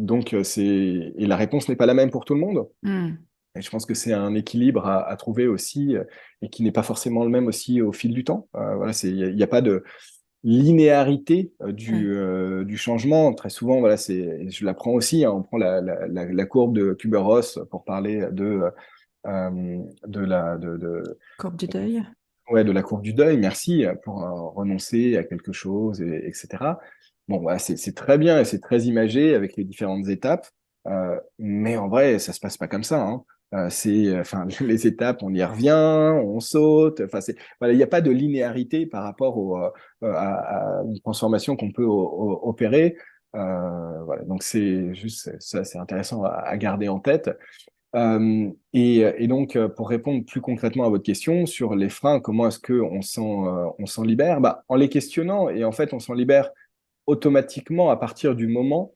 et la réponse n'est pas la même pour tout le monde. Mm. Et je pense que c'est un équilibre à trouver aussi, et qui n'est pas forcément le même aussi au fil du temps. Voilà, il y a pas de linéarité Ouais. du changement. Très souvent, voilà, je l'apprends aussi, hein, on prend la courbe de Kübler-Ross pour parler Courbe du deuil. ouais, de la courbe du deuil, merci, pour renoncer à quelque chose, etc. Bon, voilà, c'est très bien et c'est très imagé avec les différentes étapes, mais en vrai, ça se passe pas comme ça, hein. Enfin, les étapes, on y revient, on saute. Enfin, voilà, il n'y a pas de linéarité par rapport à une transformation qu'on peut opérer. Voilà, donc c'est juste ça, c'est intéressant à garder en tête. Et donc, pour répondre plus concrètement à votre question sur les freins, comment est-ce on s'en libère? Bah, en les questionnant, et en fait, on s'en libère automatiquement à partir du moment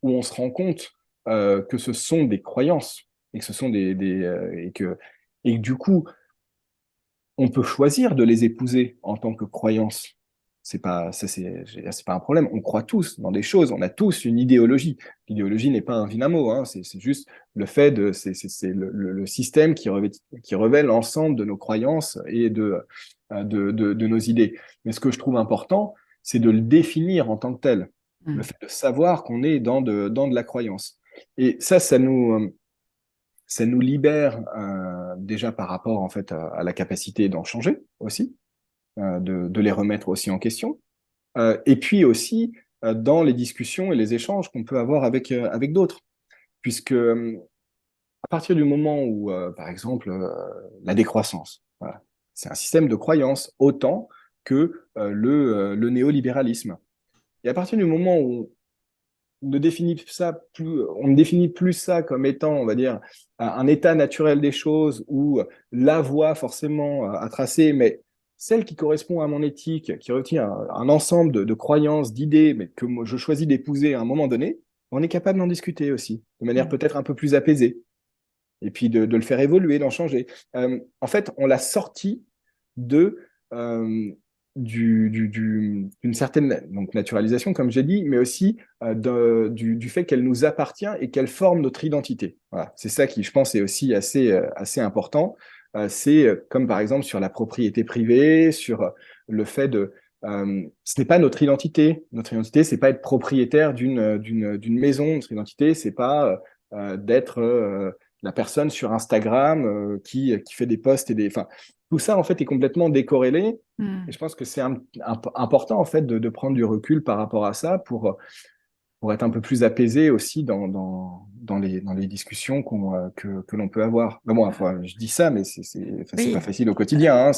où on se rend compte que ce sont des croyances et que ce sont et que du coup, on peut choisir de les épouser en tant que croyance. C'est pas un problème. On croit tous dans des choses. On a tous une idéologie. L'idéologie n'est pas un vilain mot, hein. C'est juste le fait c'est le système qui révèle l'ensemble de nos croyances et de nos idées. Mais ce que je trouve important, c'est de le définir en tant que tel. Le Mm. fait de savoir qu'on est dans de la croyance. Et ça nous libère déjà par rapport en fait à la capacité d'en changer aussi, de les remettre aussi en question. Et puis aussi dans les discussions et les échanges qu'on peut avoir avec d'autres. Puisque à partir du moment où, par exemple, la décroissance, voilà, c'est un système de croyance autant que le néolibéralisme. Et à partir du moment où on ne définit plus ça comme étant, on va dire, un état naturel des choses ou la voie forcément à tracer, mais celle qui correspond à mon éthique, qui retient un ensemble de croyances, d'idées, mais que moi, je choisis d'épouser à un moment donné, on est capable d'en discuter aussi, de manière Mm. peut-être un peu plus apaisée, et puis de le faire évoluer, d'en changer. En fait, on l'a sorti de, euh, d'une certaine donc, naturalisation, comme j'ai dit, mais aussi du fait qu'elle nous appartient et qu'elle forme notre identité. Voilà. C'est ça qui, je pense, est aussi assez important. C'est comme par exemple sur la propriété privée, sur le fait ce n'est pas notre identité. Notre identité, c'est pas être propriétaire d'une maison. Notre identité, c'est pas d'être la personne sur Instagram qui fait des posts et des. Enfin, tout ça, en fait, est complètement décorrélé. Et Mm. je pense que c'est important, en fait, de prendre du recul par rapport à ça pour être un peu plus apaisé aussi dans les discussions que l'on peut avoir. Mais bon, enfin, je dis ça, mais enfin, c'est pas Oui. facile au quotidien, hein,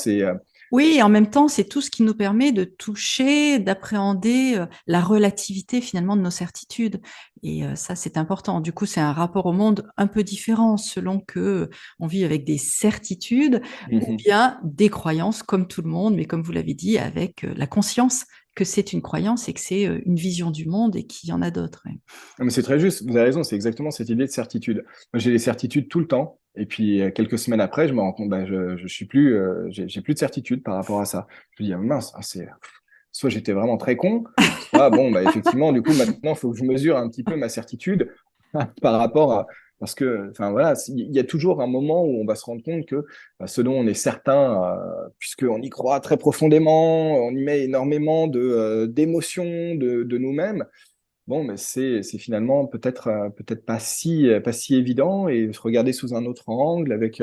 Oui, et en même temps, c'est tout ce qui nous permet de toucher, d'appréhender la relativité finalement de nos certitudes. Et ça, c'est important. Du coup, c'est un rapport au monde un peu différent selon que on vit avec des certitudes ou Mhm. bien des croyances comme tout le monde, mais comme vous l'avez dit, avec la conscience que c'est une croyance et que c'est une vision du monde et qu'il y en a d'autres. Ouais. Non, mais c'est très juste, vous avez raison, c'est exactement cette idée de certitude. Moi, j'ai des certitudes tout le temps, et puis quelques semaines après, je me rends compte, bah, je suis plus, j'ai plus de certitude par rapport à ça. Je me dis, ah, mince, ah, soit j'étais vraiment très con, soit bon, bah, effectivement, du coup, maintenant, il faut que je mesure un petit peu ma certitude par rapport à, parce que, enfin voilà, il y a toujours un moment où on va se rendre compte que bah, ce dont on est certain, puisqu'on y croit très profondément, on y met énormément d'émotions de nous-mêmes. Bon, mais c'est finalement peut-être pas si évident et se regarder sous un autre angle avec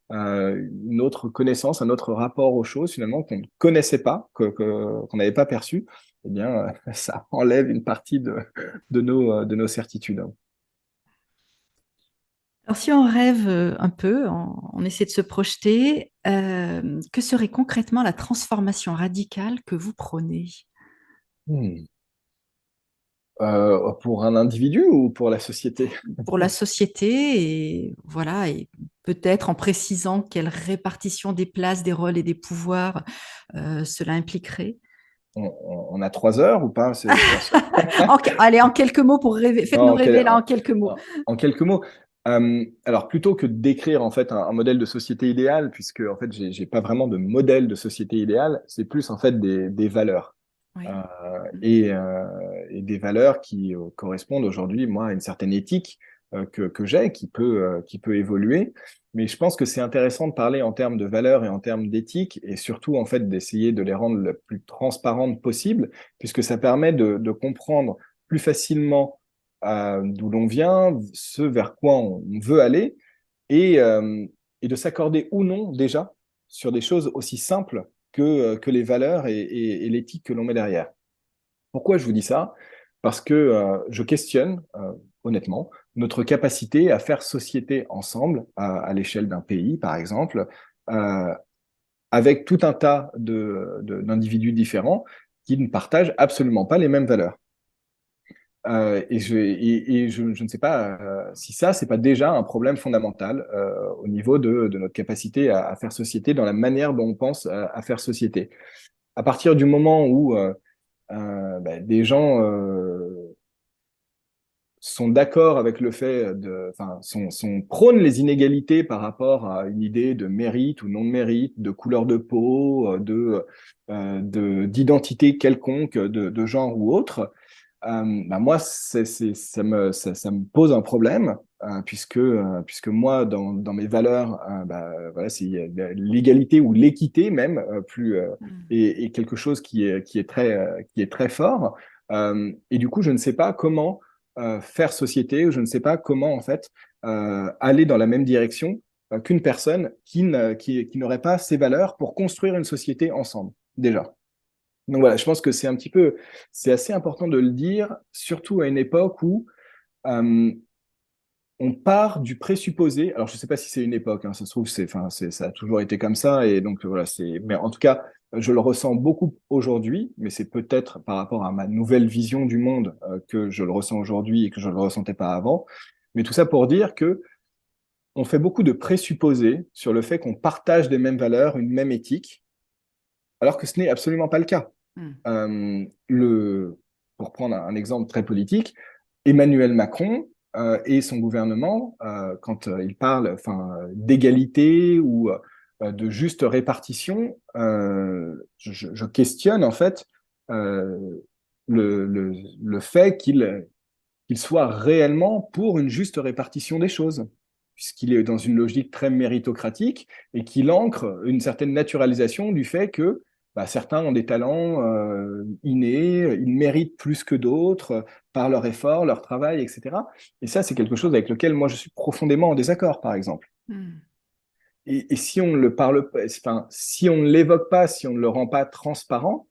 une autre connaissance, un autre rapport aux choses finalement qu'on ne connaissait pas, qu'on n'avait pas perçu, eh bien ça enlève une partie de nos certitudes. Alors, si on rêve un peu, on essaie de se projeter, que serait concrètement la transformation radicale que vous prônez? Hmm. Pour un individu ou pour la société? Pour la société et voilà, et peut-être en précisant quelle répartition des places, des rôles et des pouvoirs cela impliquerait. On a 3 heures ou pas? Allez, en quelques mots pour rêver. Faites-nous Non, rêver là en quelques mots. en quelques mots. Alors, plutôt que de décrire en fait un modèle de société idéale, puisque en fait, j'ai pas vraiment de modèle de société idéale, c'est plus en fait des valeurs. Oui. Euh, et des valeurs qui correspondent aujourd'hui, moi, à une certaine éthique que j'ai, qui peut évoluer. Mais je pense que c'est intéressant de parler en termes de valeurs et en termes d'éthique, et surtout en fait d'essayer de les rendre le plus transparentes possible, puisque ça permet de comprendre plus facilement d'où l'on vient, ce vers quoi on veut aller, et, euh, et de s'accorder ou non déjà sur des choses aussi simples que les valeurs et l'éthique que l'on met derrière. Pourquoi je vous dis ça? Parce que je questionne, honnêtement, notre capacité à faire société ensemble, à l'échelle d'un pays, par exemple, euh, avec tout un tas d'individus différents qui ne partagent absolument pas les mêmes valeurs. Je ne sais pas si ça, c'est pas déjà un problème fondamental au niveau de notre capacité à faire société, dans la manière dont on pense à faire société. À partir du moment où des gens sont d'accord avec le fait enfin, prônent les inégalités par rapport à une idée de mérite ou non de mérite, de couleur de peau, d'identité quelconque, de genre ou autre. Moi, ça me pose un problème, puisque moi, dans mes valeurs, voilà, c'est l'égalité ou l'équité même, Mm. est quelque chose qui est très fort. Et du coup, je ne sais pas comment faire société, ou je ne sais pas comment, en fait, aller dans la même direction qu'une personne qui n'aurait pas ces valeurs pour construire une société ensemble, déjà. Donc voilà, je pense que c'est assez important de le dire, surtout à une époque où euh, on part du présupposé. Alors je ne sais pas si c'est une époque, hein, ça se trouve, ça a toujours été comme ça, et donc voilà, mais en tout cas, je le ressens beaucoup aujourd'hui, mais c'est peut-être par rapport à ma nouvelle vision du monde que je le ressens aujourd'hui et que je ne le ressentais pas avant. Mais tout ça pour dire que on fait beaucoup de présupposés sur le fait qu'on partage des mêmes valeurs, une même éthique, alors que ce n'est absolument pas le cas. Mm. Euh, le, pour prendre un exemple très politique, Emmanuel Macron et son gouvernement, quand il parle enfin, d'égalité ou de juste répartition, je questionne en fait euh, le fait qu'il soit réellement pour une juste répartition des choses, puisqu'il est dans une logique très méritocratique et qu'il ancre une certaine naturalisation du fait que certains ont des talents innés, ils méritent plus que d'autres par leur effort, leur travail, etc. Et ça, c'est quelque chose avec lequel moi je suis profondément en désaccord, par exemple. Mm. et si on ne le parle pas, enfin, si on ne l'évoque pas, si on ne le rend pas transparent,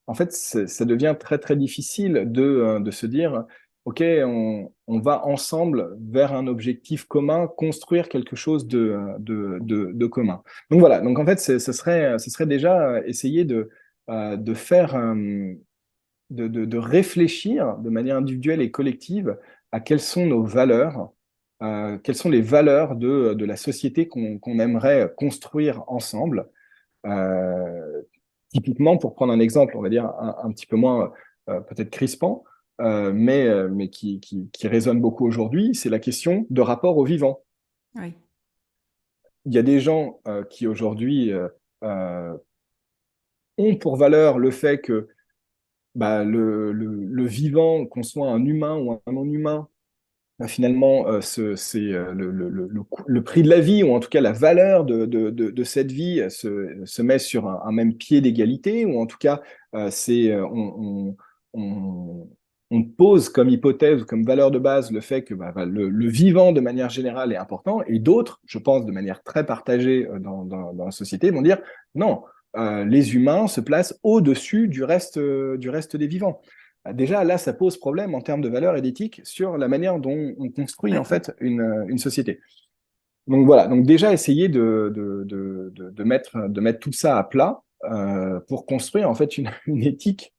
en fait, ça devient très, très difficile de se dire, OK, on va ensemble vers un objectif commun, construire quelque chose de commun. Donc voilà, donc en fait, ce serait déjà essayer de faire, de réfléchir de manière individuelle et collective à quelles sont nos valeurs, quelles sont les valeurs de la société qu'on aimerait construire ensemble. Euh, Typiquement, pour prendre un exemple, on va dire un petit peu moins peut-être crispant, mais qui résonne beaucoup aujourd'hui, c'est la question de rapport au vivant. Oui, Il y a des gens qui aujourd'hui euh, ont pour valeur le fait que bah, le vivant, qu'on soit un humain ou un non-humain, finalement, c'est le prix de la vie, ou en tout cas la valeur de cette vie, se met sur un même pied d'égalité, ou en tout cas, on, on pose comme hypothèse, comme valeur de base, le fait que bah, le vivant, de manière générale, est important, et d'autres, je pense, de manière très partagée dans la société, vont dire non, les humains se placent au-dessus du reste des vivants. Déjà, là, ça pose problème en termes de valeur et d'éthique sur la manière dont on construit en d'accord. fait une société. Donc voilà, donc déjà essayer de mettre tout ça à plat pour construire en fait une éthique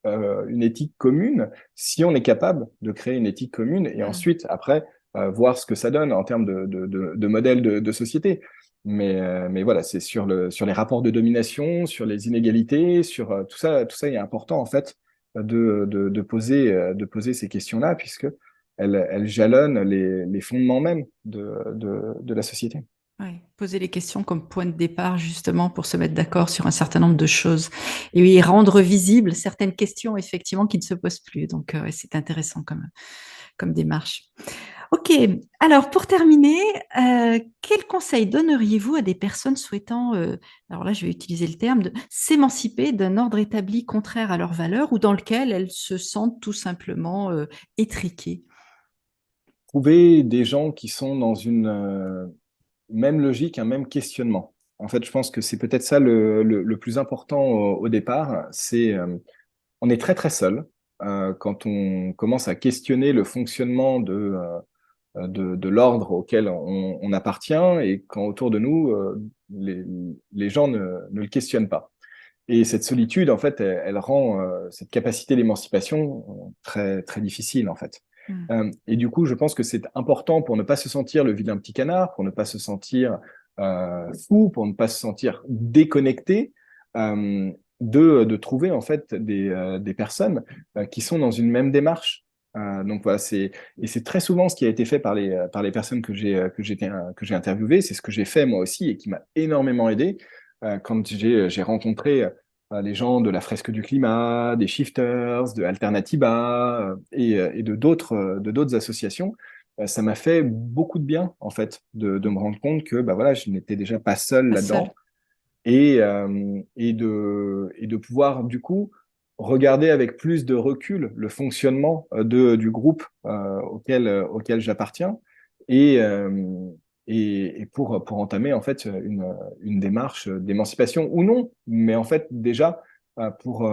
commune, si on est capable de créer une éthique commune, et Hmm. ensuite, après, voir ce que ça donne en termes de modèle de société. Mais voilà, c'est sur les rapports de domination, sur les inégalités, sur tout ça, il est important en fait de poser ces questions-là, puisque elles jalonnent les fondements même de la société. Ouais, poser les questions comme point de départ justement pour se mettre d'accord sur un certain nombre de choses et oui, rendre visibles certaines questions effectivement qui ne se posent plus. Donc, ouais, c'est intéressant comme démarche. Ok, alors pour terminer, quel conseil donneriez-vous à des personnes souhaitant, alors là je vais utiliser le terme, de s'émanciper d'un ordre établi contraire à leurs valeurs ou dans lequel elles se sentent tout simplement étriquées? Trouver des gens qui sont dans une même logique, un même questionnement. En fait, je pense que c'est peut-être ça le plus important au départ. C'est on est très très seul quand on commence à questionner le fonctionnement de l'ordre auquel on appartient, et quand autour de nous, les gens ne le questionnent pas. Et cette solitude, en fait, elle rend cette capacité d'émancipation très, très difficile, en fait. Hmm. Et du coup, je pense que c'est important pour ne pas se sentir le vilain petit canard, pour ne pas se sentir fou, pour ne pas se sentir déconnecté, euh, de trouver, en fait, des personnes qui sont dans une même démarche. Donc voilà, et c'est très souvent ce qui a été fait par les personnes que j'ai interviewées. C'est ce que j'ai fait moi aussi et qui m'a énormément aidé quand j'ai rencontré les gens de la Fresque du Climat, des Shifters, de Alternativa et de d'autres associations. Ça m'a fait beaucoup de bien en fait de me rendre compte que bah voilà, je n'étais déjà pas seul Pas seul. là-dedans, et de pouvoir du coup regarder avec plus de recul le fonctionnement du groupe auquel j'appartiens, et, euh, et pour entamer en fait une démarche d'émancipation ou non, mais en fait déjà pour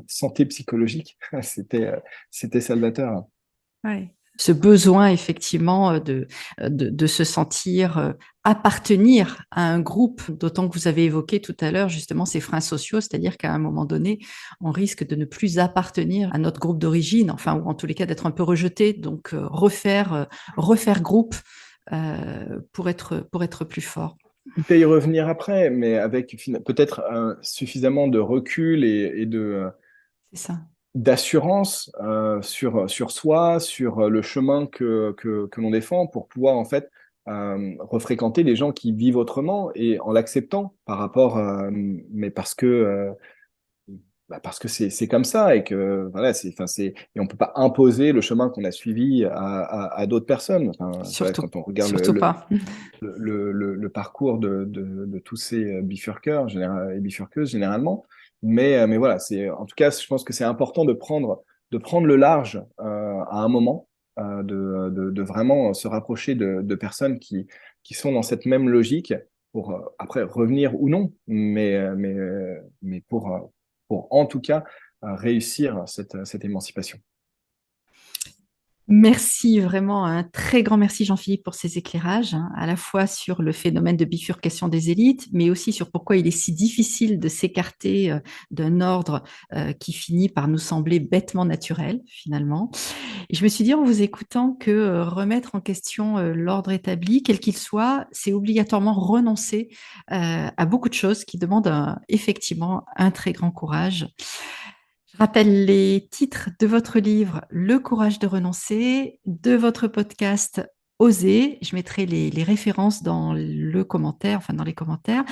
santé psychologique, c'était salvateur. Ouais. Ce besoin effectivement de se sentir appartenir à un groupe, d'autant que vous avez évoqué tout à l'heure justement ces freins sociaux, c'est-à-dire qu'à un moment donné, on risque de ne plus appartenir à notre groupe d'origine, enfin, ou en tous les cas d'être un peu rejeté, donc refaire groupe pour être plus fort. Quitte à y revenir après, mais avec peut-être suffisamment de recul et C'est ça. d'assurance sur soi, sur le chemin que l'on défend, pour pouvoir en fait refréquenter les gens qui vivent autrement, et en l'acceptant par rapport, mais parce que c'est comme ça, et que voilà, enfin, et on peut pas imposer le chemin qu'on a suivi à d'autres personnes. Enfin, voilà, Surtout, quand on regarde surtout pas. le parcours de tous ces bifurqueurs et bifurqueuses généralement. Mais voilà, en tout cas, je pense que c'est important de prendre le large à un moment, de vraiment se rapprocher de personnes qui sont dans cette même logique après revenir ou non, mais pour en tout cas réussir cette émancipation. Merci, vraiment un très grand merci Jean-Philippe pour ces éclairages, hein, à la fois sur le phénomène de bifurcation des élites, mais aussi sur pourquoi il est si difficile de s'écarter d'un ordre qui finit par nous sembler bêtement naturel finalement. Et je me suis dit en vous écoutant que remettre en question l'ordre établi, quel qu'il soit, c'est obligatoirement renoncer à beaucoup de choses qui demandent effectivement un très grand courage. Je rappelle les titres de votre livre Le courage de renoncer, de votre podcast Oser. Je mettrai les références dans le commentaire, enfin dans les commentaires.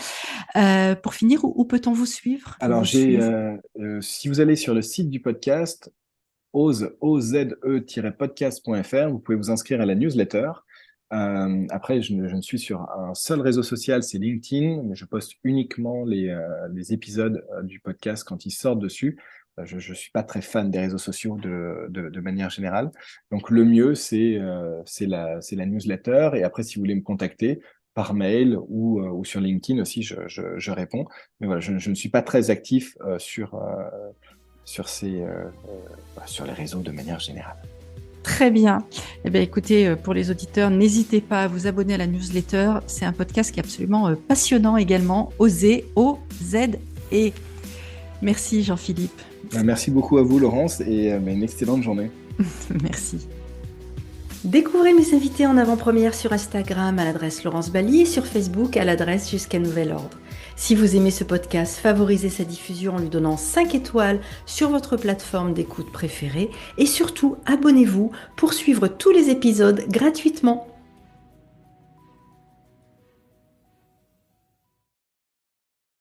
Pour finir, où peut-on vous suivre ou Alors, vous suivre? si vous allez sur le site du podcast, oze-podcast.fr, vous pouvez vous inscrire à la newsletter. Après, je ne suis sur un seul réseau social, c'est LinkedIn, mais je poste uniquement les épisodes du podcast quand ils sortent dessus. Je ne suis pas très fan des réseaux sociaux de manière générale. Donc, le mieux, c'est la newsletter. Et après, si vous voulez me contacter par mail ou sur LinkedIn aussi, je réponds. Mais voilà, je ne suis pas très actif sur les réseaux de manière générale. Très bien. Eh bien, écoutez, pour les auditeurs, n'hésitez pas à vous abonner à la newsletter. C'est un podcast qui est absolument passionnant également. Oser, O-Z-E. Merci Jean-Philippe. Merci beaucoup à vous, Laurence, et une excellente journée. Merci. Découvrez mes invités en avant-première sur Instagram à l'adresse Laurence Bali et sur Facebook à l'adresse Jusqu'à Nouvel Ordre. Si vous aimez ce podcast, favorisez sa diffusion en lui donnant 5 étoiles sur votre plateforme d'écoute préférée et surtout abonnez-vous pour suivre tous les épisodes gratuitement.